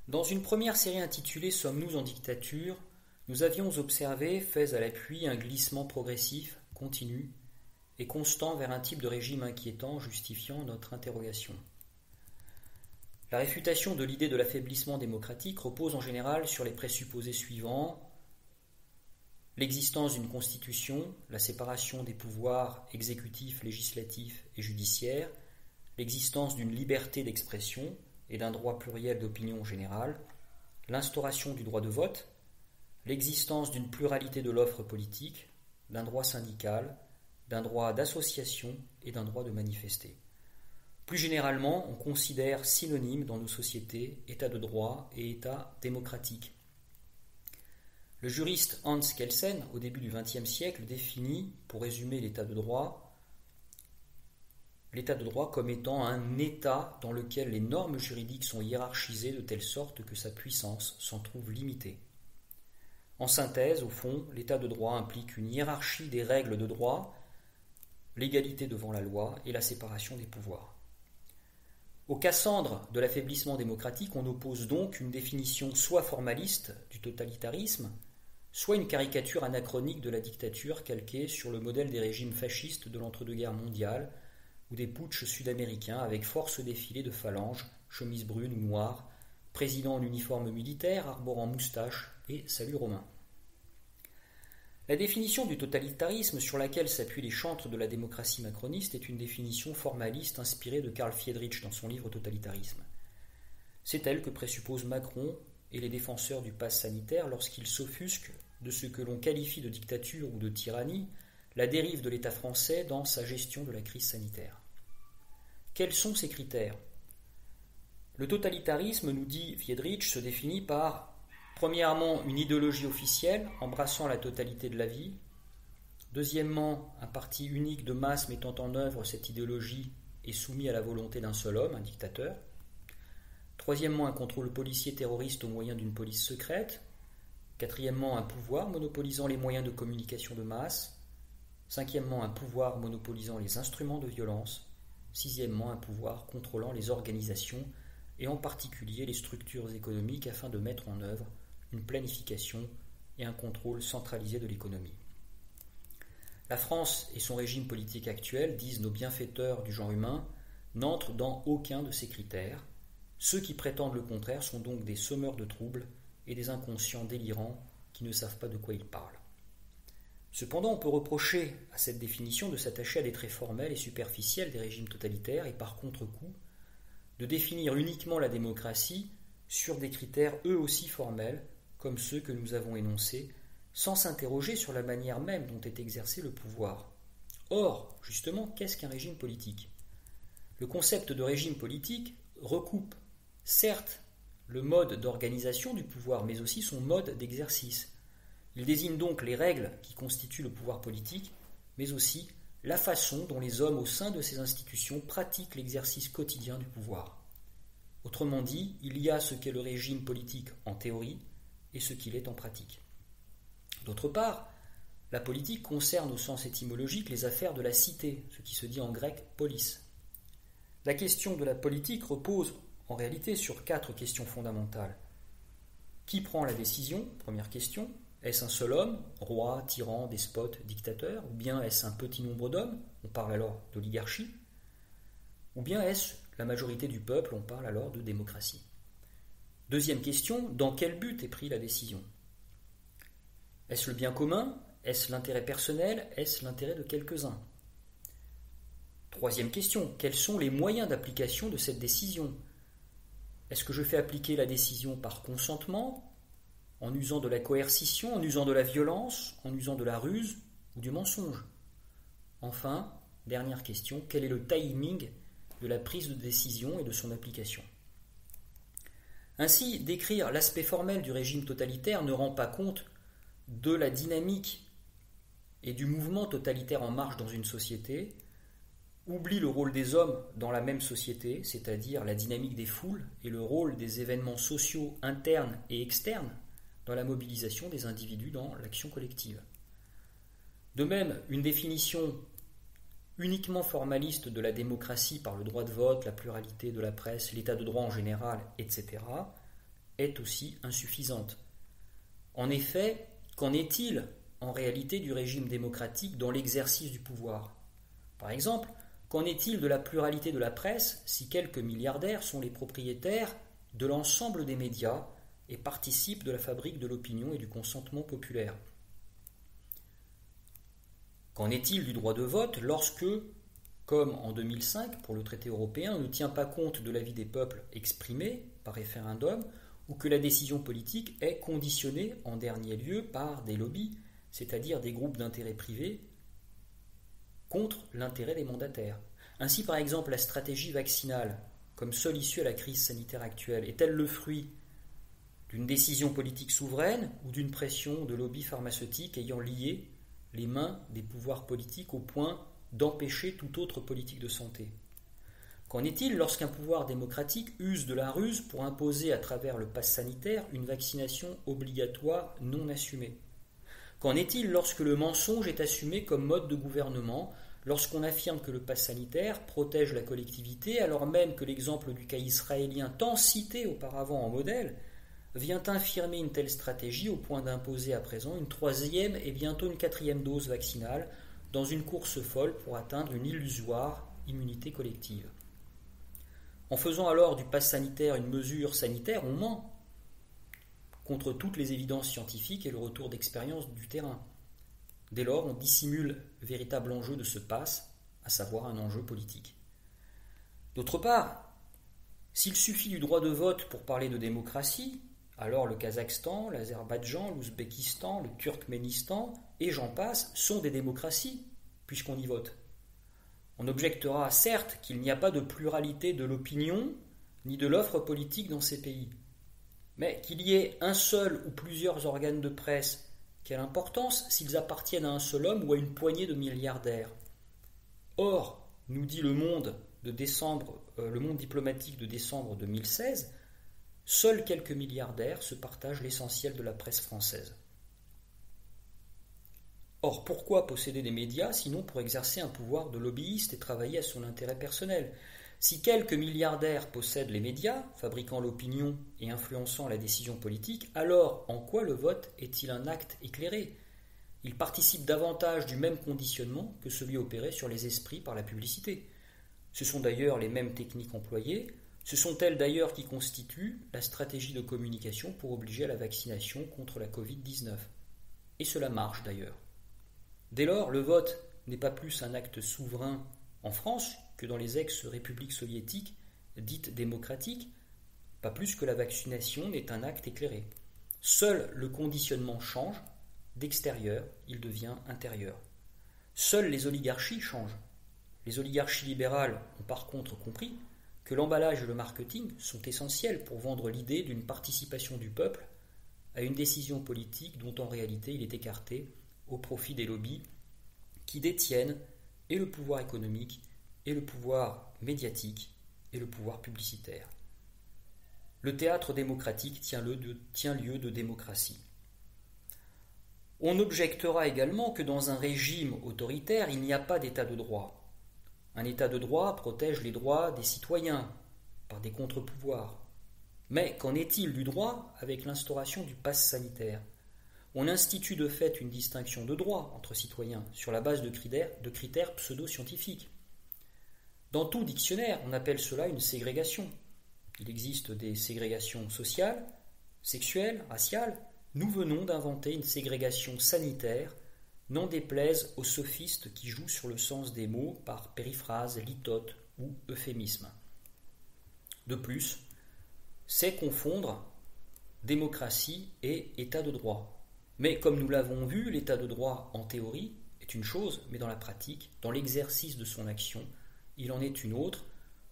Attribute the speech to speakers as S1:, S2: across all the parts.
S1: Dans une première série intitulée Sommes-nous en dictature, nous avions observé, fait à l'appui, un glissement progressif, continu et constant vers un type de régime inquiétant justifiant notre interrogation. La réfutation de l'idée de l'affaiblissement démocratique repose en général sur les présupposés suivants: l'existence d'une constitution, la séparation des pouvoirs exécutifs, législatifs et judiciaires, l'existence d'une liberté d'expression et d'un droit pluriel d'opinion générale, l'instauration du droit de vote, l'existence d'une pluralité de l'offre politique, d'un droit syndical, d'un droit d'association et d'un droit de manifester. Plus généralement, on considère synonymes dans nos sociétés état de droit et état démocratique. Le juriste Hans Kelsen, au début du XXe siècle, définit, pour résumer l'état de droit comme étant un état dans lequel les normes juridiques sont hiérarchisées de telle sorte que sa puissance s'en trouve limitée. En synthèse, au fond, l'état de droit implique une hiérarchie des règles de droit, l'égalité devant la loi et la séparation des pouvoirs. Au Cassandre de l'affaiblissement démocratique, on oppose donc une définition soit formaliste du totalitarisme, soit une caricature anachronique de la dictature calquée sur le modèle des régimes fascistes de l'entre-deux-guerres mondiales ou des putschs sud-américains avec force défilés de phalanges, chemises brunes ou noires, président en uniforme militaire, arborant moustache et salut romain. La définition du totalitarisme sur laquelle s'appuient les chantres de la démocratie macroniste est une définition formaliste inspirée de Karl Friedrich dans son livre Totalitarisme. C'est elle que présupposent Macron et les défenseurs du pass sanitaire lorsqu'ils s'offusquent de ce que l'on qualifie de dictature ou de tyrannie, la dérive de l'État français dans sa gestion de la crise sanitaire. Quels sont ces critères ? Le totalitarisme, nous dit Friedrich, se définit par premièrement, une idéologie officielle embrassant la totalité de la vie. Deuxièmement, un parti unique de masse mettant en œuvre cette idéologie et soumis à la volonté d'un seul homme, un dictateur. Troisièmement, un contrôle policier terroriste au moyen d'une police secrète. Quatrièmement, un pouvoir monopolisant les moyens de communication de masse. Cinquièmement, un pouvoir monopolisant les instruments de violence. Sixièmement, un pouvoir contrôlant les organisations et en particulier les structures économiques afin de mettre en œuvre une planification et un contrôle centralisé de l'économie. La France et son régime politique actuel, disent nos bienfaiteurs du genre humain, n'entrent dans aucun de ces critères. Ceux qui prétendent le contraire sont donc des semeurs de troubles et des inconscients délirants qui ne savent pas de quoi ils parlent. Cependant, on peut reprocher à cette définition de s'attacher à des traits formels et superficiels des régimes totalitaires et par contre-coup de définir uniquement la démocratie sur des critères eux aussi formels comme ceux que nous avons énoncés, sans s'interroger sur la manière même dont est exercé le pouvoir. Or, justement, qu'est-ce qu'un régime politique ? Le concept de régime politique recoupe, certes, le mode d'organisation du pouvoir, mais aussi son mode d'exercice. Il désigne donc les règles qui constituent le pouvoir politique, mais aussi la façon dont les hommes au sein de ces institutions pratiquent l'exercice quotidien du pouvoir. Autrement dit, il y a ce qu'est le régime politique en théorie et ce qu'il est en pratique. D'autre part, la politique concerne au sens étymologique les affaires de la cité, ce qui se dit en grec polis. La question de la politique repose en réalité sur 4 questions fondamentales. Qui prend la décision ? Première question. Est-ce un seul homme, roi, tyran, despote, dictateur ? Ou bien est-ce un petit nombre d'hommes ? On parle alors d'oligarchie. Ou bien est-ce la majorité du peuple ? On parle alors de démocratie. Deuxième question, dans quel but est prise la décision ? Est-ce le bien commun ? Est-ce l'intérêt personnel ? Est-ce l'intérêt de quelques-uns ? Troisième question, quels sont les moyens d'application de cette décision ? Est-ce que je fais appliquer la décision par consentement, en usant de la coercition, en usant de la violence, en usant de la ruse ou du mensonge ? Enfin, dernière question, quel est le timing de la prise de décision et de son application ? Ainsi, décrire l'aspect formel du régime totalitaire ne rend pas compte de la dynamique et du mouvement totalitaire en marche dans une société, oublie le rôle des hommes dans la même société, c'est-à-dire la dynamique des foules et le rôle des événements sociaux internes et externes dans la mobilisation des individus dans l'action collective. De même, une définition uniquement formaliste de la démocratie par le droit de vote, la pluralité de la presse, l'état de droit en général, etc., est aussi insuffisante. En effet, qu'en est-il en réalité du régime démocratique dans l'exercice du pouvoir? Par exemple, qu'en est-il de la pluralité de la presse si quelques milliardaires sont les propriétaires de l'ensemble des médias et participent de la fabrique de l'opinion et du consentement populaire? Qu'en est-il du droit de vote lorsque, comme en 2005 pour le traité européen, on ne tient pas compte de l'avis des peuples exprimé par référendum ou que la décision politique est conditionnée en dernier lieu par des lobbies, c'est-à-dire des groupes d'intérêts privés contre l'intérêt des mandataires? Ainsi, par exemple, la stratégie vaccinale, comme seule issue à la crise sanitaire actuelle, est-elle le fruit d'une décision politique souveraine ou d'une pression de lobbies pharmaceutiques ayant lié les mains des pouvoirs politiques au point d'empêcher toute autre politique de santé? Qu'en est-il lorsqu'un pouvoir démocratique use de la ruse pour imposer à travers le pass sanitaire une vaccination obligatoire non assumée? Qu'en est-il lorsque le mensonge est assumé comme mode de gouvernement, lorsqu'on affirme que le pass sanitaire protège la collectivité, alors même que l'exemple du cas israélien tant cité auparavant en modèle vient infirmer une telle stratégie au point d'imposer à présent une troisième et bientôt une quatrième dose vaccinale dans une course folle pour atteindre une illusoire immunité collective? En faisant alors du pass sanitaire une mesure sanitaire, on ment contre toutes les évidences scientifiques et le retour d'expérience du terrain. Dès lors, on dissimule le véritable enjeu de ce pass, à savoir un enjeu politique. D'autre part, s'il suffit du droit de vote pour parler de démocratie, alors le Kazakhstan, l'Azerbaïdjan, l'Ouzbékistan, le Turkménistan, et j'en passe, sont des démocraties, puisqu'on y vote. On objectera certes qu'il n'y a pas de pluralité de l'opinion ni de l'offre politique dans ces pays. Mais qu'il y ait un seul ou plusieurs organes de presse, quelle importance s'ils appartiennent à un seul homme ou à une poignée de milliardaires? Or, nous dit le Monde diplomatique de décembre 2016, seuls quelques milliardaires se partagent l'essentiel de la presse française. Or, pourquoi posséder des médias sinon pour exercer un pouvoir de lobbyiste et travailler à son intérêt personnel? Si quelques milliardaires possèdent les médias, fabriquant l'opinion et influençant la décision politique, alors en quoi le vote est-il un acte éclairé? Il participe davantage du même conditionnement que celui opéré sur les esprits par la publicité. Ce sont d'ailleurs les mêmes techniques employées, ce sont elles d'ailleurs qui constituent la stratégie de communication pour obliger à la vaccination contre la Covid-19. Et cela marche d'ailleurs. Dès lors, le vote n'est pas plus un acte souverain en France que dans les ex-républiques soviétiques dites démocratiques, pas plus que la vaccination n'est un acte éclairé. Seul le conditionnement change, d'extérieur il devient intérieur. Seules les oligarchies changent. Les oligarchies libérales ont par contre compris que l'emballage et le marketing sont essentiels pour vendre l'idée d'une participation du peuple à une décision politique dont en réalité il est écarté au profit des lobbies qui détiennent et le pouvoir économique, et le pouvoir médiatique, et le pouvoir publicitaire. Le théâtre démocratique tient lieu de démocratie. On objectera également que dans un régime autoritaire, il n'y a pas d'état de droit. Un état de droit protège les droits des citoyens par des contre-pouvoirs. Mais qu'en est-il du droit avec l'instauration du pass sanitaire? On institue de fait une distinction de droit entre citoyens sur la base de critères pseudo-scientifiques. Dans tout dictionnaire, on appelle cela une ségrégation. Il existe des ségrégations sociales, sexuelles, raciales. Nous venons d'inventer une ségrégation sanitaire, n'en déplaise aux sophistes qui jouent sur le sens des mots par périphrase, litote ou euphémisme. De plus, c'est confondre démocratie et état de droit. Mais comme nous l'avons vu, l'état de droit en théorie est une chose, mais dans la pratique, dans l'exercice de son action, il en est une autre,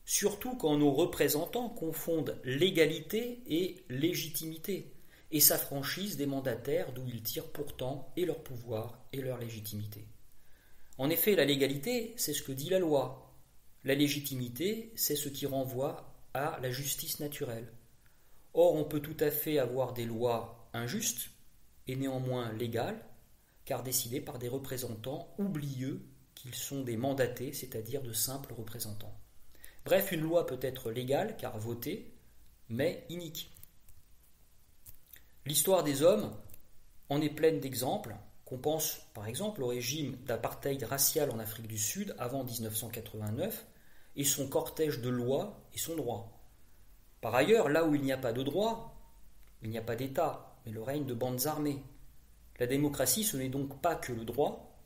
S1: surtout quand nos représentants confondent légalité et légitimité et s'affranchissent des mandataires d'où ils tirent pourtant et leur pouvoir et leur légitimité. En effet, la légalité, c'est ce que dit la loi. La légitimité, c'est ce qui renvoie à la justice naturelle. Or, on peut tout à fait avoir des lois injustes et néanmoins légales, car décidées par des représentants oublieux qu'ils sont des mandatés, c'est-à-dire de simples représentants. Bref, une loi peut être légale, car votée, mais inique. L'histoire des hommes en est pleine d'exemples, qu'on pense par exemple au régime d'apartheid racial en Afrique du Sud avant 1989 et son cortège de lois et son droit. Par ailleurs, là où il n'y a pas de droit, il n'y a pas d'État, mais le règne de bandes armées. La démocratie, ce n'est donc pas que le droit,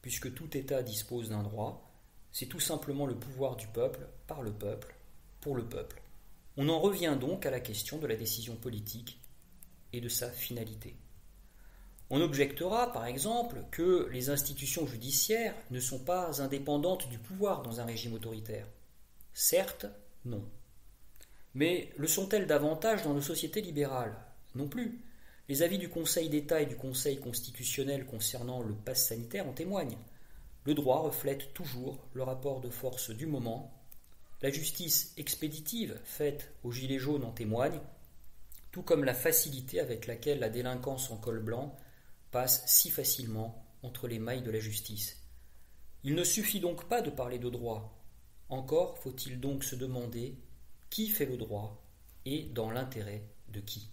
S1: puisque tout État dispose d'un droit, c'est tout simplement le pouvoir du peuple, par le peuple, pour le peuple. On en revient donc à la question de la décision politique et de sa finalité. On objectera, par exemple, que les institutions judiciaires ne sont pas indépendantes du pouvoir dans un régime autoritaire. Certes, non. Mais le sont-elles davantage dans nos sociétés libérales ? Non plus. Les avis du Conseil d'État et du Conseil constitutionnel concernant le pass sanitaire en témoignent. Le droit reflète toujours le rapport de force du moment. La justice expéditive faite aux gilets jaunes en témoigne, tout comme la facilité avec laquelle la délinquance en col blanc passe si facilement entre les mailles de la justice. Il ne suffit donc pas de parler de droit. Encore faut-il donc se demander qui fait le droit et dans l'intérêt de qui.